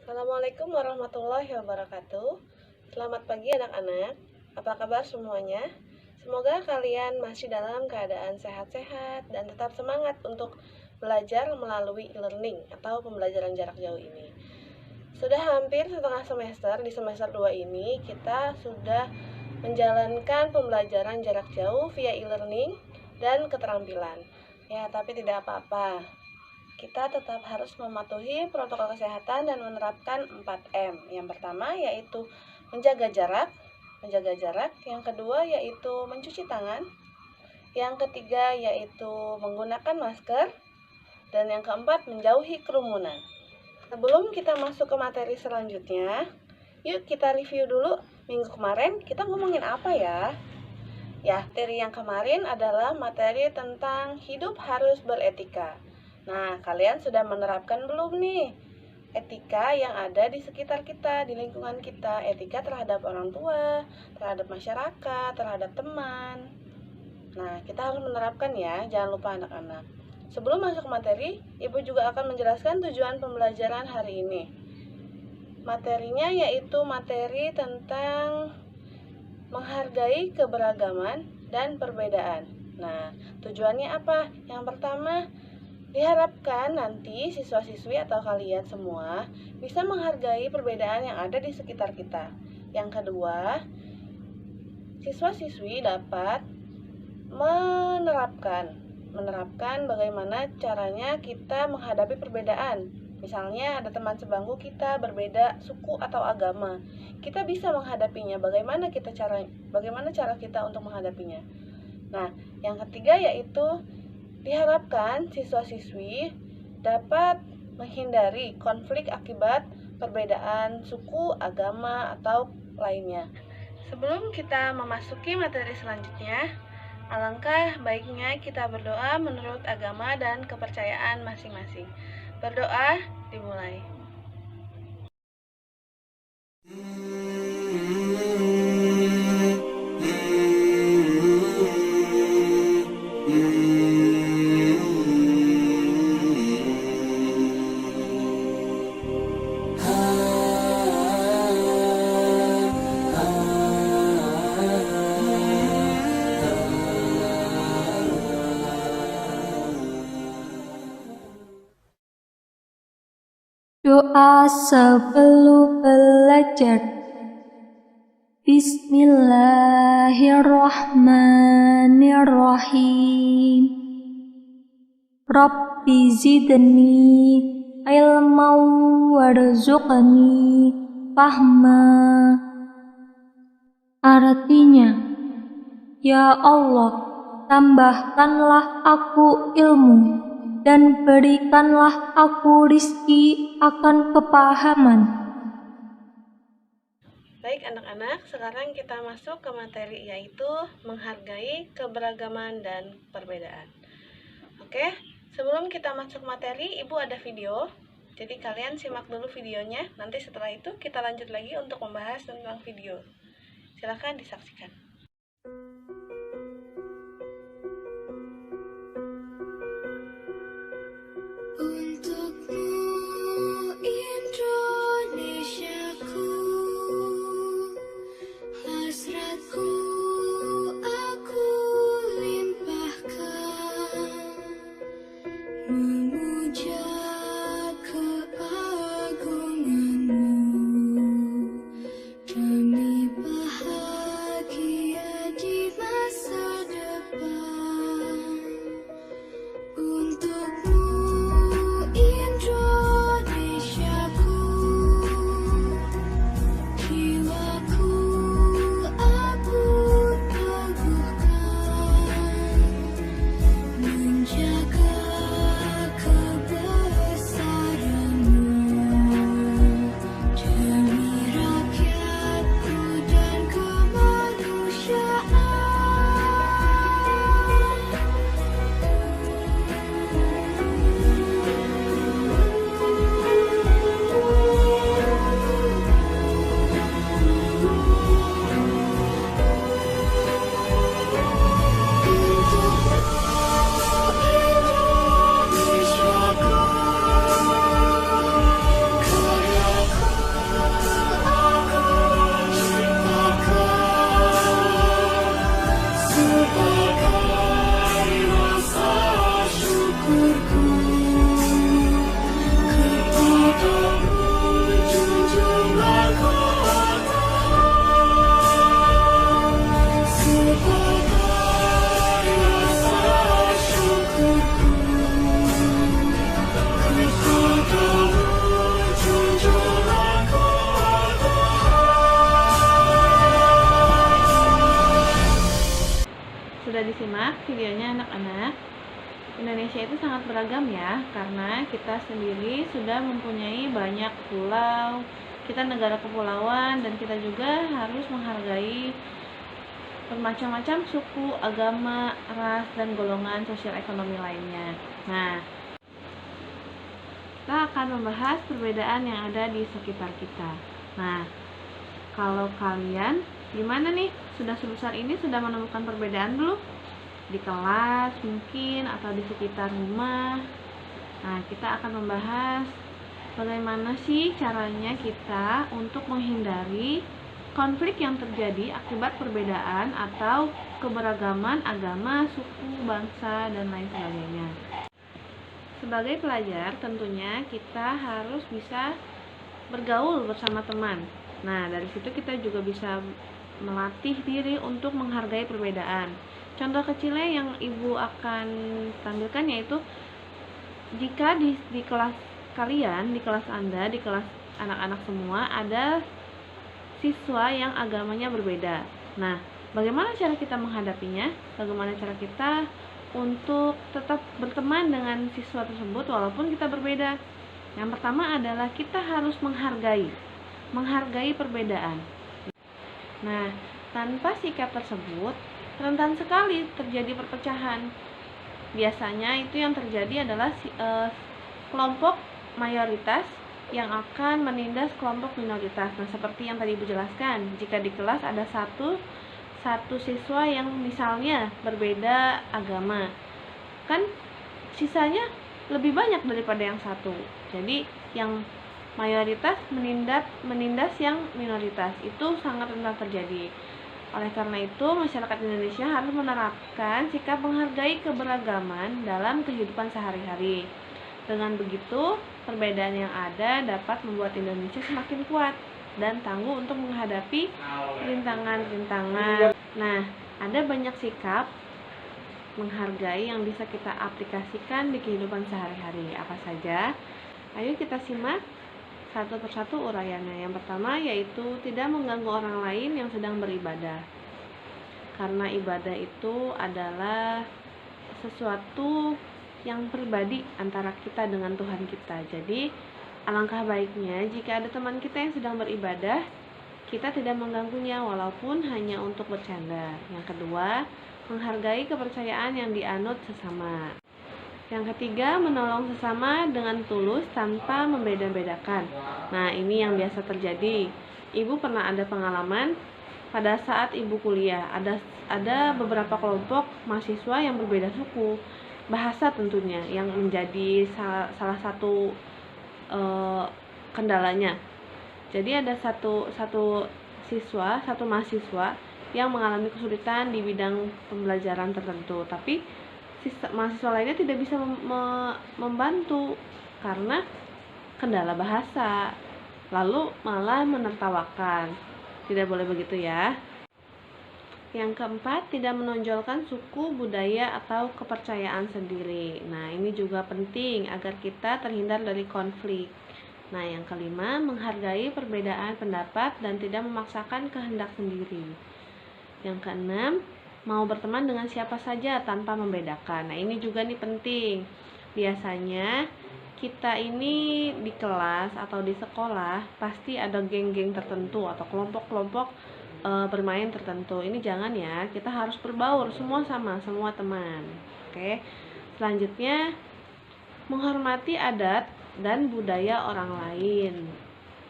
Assalamualaikum warahmatullahi wabarakatuh. Selamat pagi anak-anak. Apa kabar semuanya? Semoga kalian masih dalam keadaan sehat-sehat dan tetap semangat untuk belajar melalui e-learning atau pembelajaran jarak jauh ini. Sudah hampir setengah semester, di semester 2 ini kita sudah menjalankan pembelajaran jarak jauh via e-learning dan keterampilan. Ya, tapi tidak apa-apa. Kita tetap harus mematuhi protokol kesehatan dan menerapkan 4M. Yang pertama yaitu menjaga jarak, yang kedua yaitu mencuci tangan, yang ketiga yaitu menggunakan masker, dan yang keempat menjauhi kerumunan. Sebelum kita masuk ke materi selanjutnya, yuk kita review dulu minggu kemarin kita ngomongin apa ya? Ya, materi yang kemarin adalah materi tentang hidup harus beretika. Nah, kalian sudah menerapkan belum nih etika yang ada di sekitar kita, di lingkungan kita, etika terhadap orang tua, terhadap masyarakat, terhadap teman. Nah, kita harus menerapkan ya, jangan lupa anak-anak. Sebelum masuk materi, Ibu juga akan menjelaskan tujuan pembelajaran hari ini. Materinya yaitu materi tentang menghargai keberagaman dan perbedaan. Nah, tujuannya apa? Yang pertama, diharapkan nanti siswa-siswi atau kalian semua bisa menghargai perbedaan yang ada di sekitar kita. Yang kedua, siswa-siswi dapat menerapkan bagaimana caranya kita menghadapi perbedaan. Misalnya ada teman sebangku kita berbeda suku atau agama. Kita bisa menghadapinya. Bagaimana cara kita untuk menghadapinya? Nah, yang ketiga yaitu diharapkan siswa-siswi dapat menghindari konflik akibat perbedaan suku, agama, atau lainnya. Sebelum kita memasuki materi selanjutnya, alangkah baiknya kita berdoa menurut agama dan kepercayaan masing-masing. Berdoa dimulai. Doa sebelum belajar. Bismillahirrahmanirrahim. Rabbi zidni ilman warzuqni fahma. Artinya, ya Allah, tambahkanlah aku ilmu dan berikanlah aku rizki akan kepahaman. Baik anak-anak, sekarang kita masuk ke materi yaitu menghargai keberagaman dan perbedaan. Oke, sebelum kita masuk materi, Ibu ada video. Jadi kalian simak dulu videonya, nanti setelah itu kita lanjut lagi untuk membahas tentang video. Silakan disaksikan. Demi bahagia itu sangat beragam ya, karena kita sendiri sudah mempunyai banyak pulau, kita negara kepulauan, dan kita juga harus menghargai bermacam-macam suku, agama, ras, dan golongan sosial ekonomi lainnya. Nah, kita akan membahas perbedaan yang ada di sekitar kita. Nah, kalau kalian gimana nih? Sudah sebesar ini sudah menemukan perbedaan belum? Di kelas mungkin, atau di sekitar rumah. Nah, kita akan membahas bagaimana sih caranya kita untuk menghindari konflik yang terjadi akibat perbedaan atau keberagaman agama, suku, bangsa, dan lain sebagainya. Sebagai pelajar, tentunya kita harus bisa bergaul bersama teman. Nah, dari situ kita juga bisa melatih diri untuk menghargai perbedaan. Contoh kecilnya yang ibu akan tampilkan yaitu jika di kelas kalian, di kelas Anda, di kelas anak-anak semua ada siswa yang agamanya berbeda. Nah, bagaimana cara kita menghadapinya? Bagaimana cara kita untuk tetap berteman dengan siswa tersebut walaupun kita berbeda? Yang pertama adalah kita harus menghargai perbedaan. Nah, tanpa sikap tersebut, rentan sekali terjadi perpecahan. Biasanya itu yang terjadi adalah kelompok mayoritas yang akan menindas kelompok minoritas. Nah, seperti yang tadi Ibu jelaskan, jika di kelas ada satu siswa yang misalnya berbeda agama, kan sisanya lebih banyak daripada yang satu. Jadi yang mayoritas menindas yang minoritas, itu sangat rentan terjadi. Oleh karena itu, masyarakat Indonesia harus menerapkan sikap menghargai keberagaman dalam kehidupan sehari-hari. Dengan begitu, perbedaan yang ada dapat membuat Indonesia semakin kuat dan tangguh untuk menghadapi rintangan-rintangan. Nah, ada banyak sikap menghargai yang bisa kita aplikasikan di kehidupan sehari-hari. Apa saja? Ayo kita simak satu persatu uraiannya. Yang pertama yaitu tidak mengganggu orang lain yang sedang beribadah. Karena ibadah itu adalah sesuatu yang pribadi antara kita dengan Tuhan kita. Jadi, alangkah baiknya jika ada teman kita yang sedang beribadah, kita tidak mengganggunya walaupun hanya untuk bercanda. Yang kedua, menghargai kepercayaan yang dianut sesama. Yang ketiga, menolong sesama dengan tulus tanpa membeda-bedakan. Nah, ini yang biasa terjadi. Ibu pernah ada pengalaman pada saat ibu kuliah, ada beberapa kelompok mahasiswa yang berbeda suku, bahasa tentunya yang menjadi salah satu kendalanya. Jadi ada satu mahasiswa yang mengalami kesulitan di bidang pembelajaran tertentu, tapi mahasiswa lainnya tidak bisa membantu karena kendala bahasa, lalu malah menertawakan. Tidak boleh begitu ya. Yang keempat, tidak menonjolkan suku, budaya, atau kepercayaan sendiri. Nah, ini juga penting agar kita terhindar dari konflik. Nah, yang kelima, menghargai perbedaan pendapat dan tidak memaksakan kehendak sendiri. Yang keenam, mau berteman dengan siapa saja tanpa membedakan. Nah, ini juga nih penting. Biasanya kita ini di kelas atau di sekolah pasti ada geng-geng tertentu atau kelompok-kelompok bermain tertentu. Ini jangan ya, kita harus berbaur semua teman. Oke. Selanjutnya, menghormati adat dan budaya orang lain.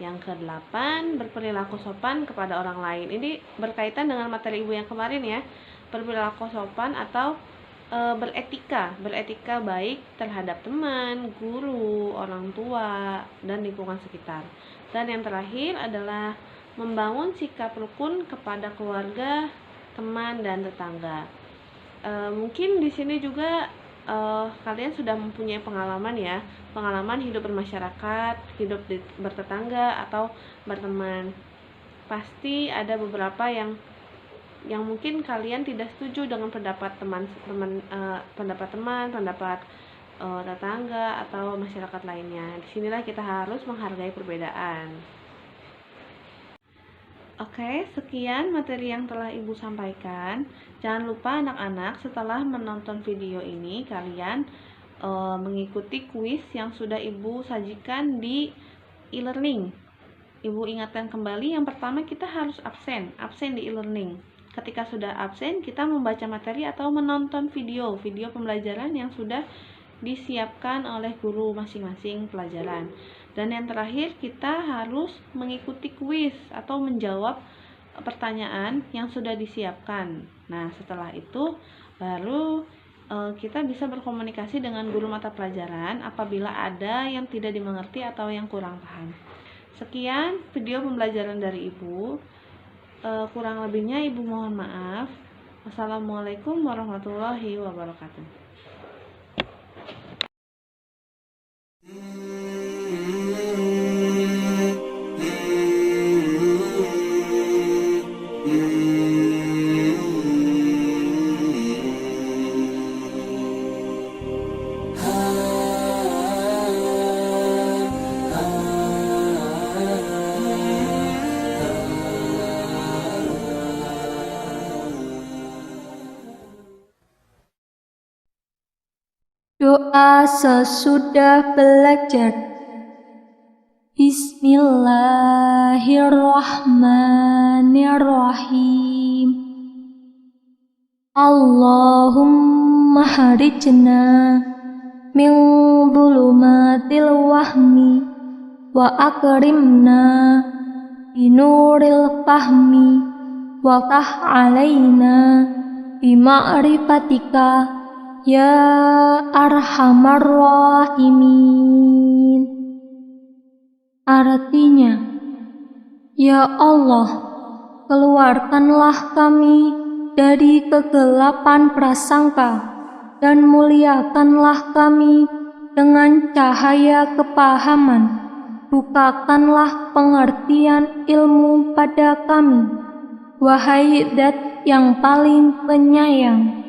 Yang kedelapan, berperilaku sopan kepada orang lain. Ini berkaitan dengan materi ibu yang kemarin ya. Berperilaku sopan atau beretika baik terhadap teman, guru, orang tua, dan lingkungan sekitar. Dan yang terakhir adalah membangun sikap rukun kepada keluarga, teman, dan tetangga. Mungkin di sini juga kalian sudah mempunyai pengalaman hidup bermasyarakat, hidup bertetangga atau berteman. Pasti ada beberapa yang mungkin kalian tidak setuju dengan pendapat tetangga atau masyarakat lainnya. Disinilah kita harus menghargai perbedaan. Oke, sekian materi yang telah Ibu sampaikan. Jangan lupa anak-anak setelah menonton video ini kalian mengikuti kuis yang sudah Ibu sajikan di e-learning. Ibu ingatkan kembali, yang pertama kita harus absen di e-learning. Ketika sudah absen, kita membaca materi atau menonton video pembelajaran yang sudah disiapkan oleh guru masing-masing pelajaran. Dan yang terakhir, kita harus mengikuti kuis atau menjawab pertanyaan yang sudah disiapkan. Nah, setelah itu baru kita bisa berkomunikasi dengan guru mata pelajaran apabila ada yang tidak dimengerti atau yang kurang paham. Sekian video pembelajaran dari Ibu. Kurang lebihnya Ibu mohon maaf. Wassalamualaikum warahmatullahi wabarakatuh. Doa sesudah belajar. Bismillahirrahmanirrahim. Allahumma harijna min dhulumatil wahmi wa akrimna binuril fahmi wa tah alaina bima'rifatika ya arhamar rahimin. Artinya, ya Allah, keluarkanlah kami dari kegelapan prasangka dan muliakanlah kami dengan cahaya kepahaman. Bukakanlah pengertian ilmu pada kami, wahai Zat yang paling penyayang.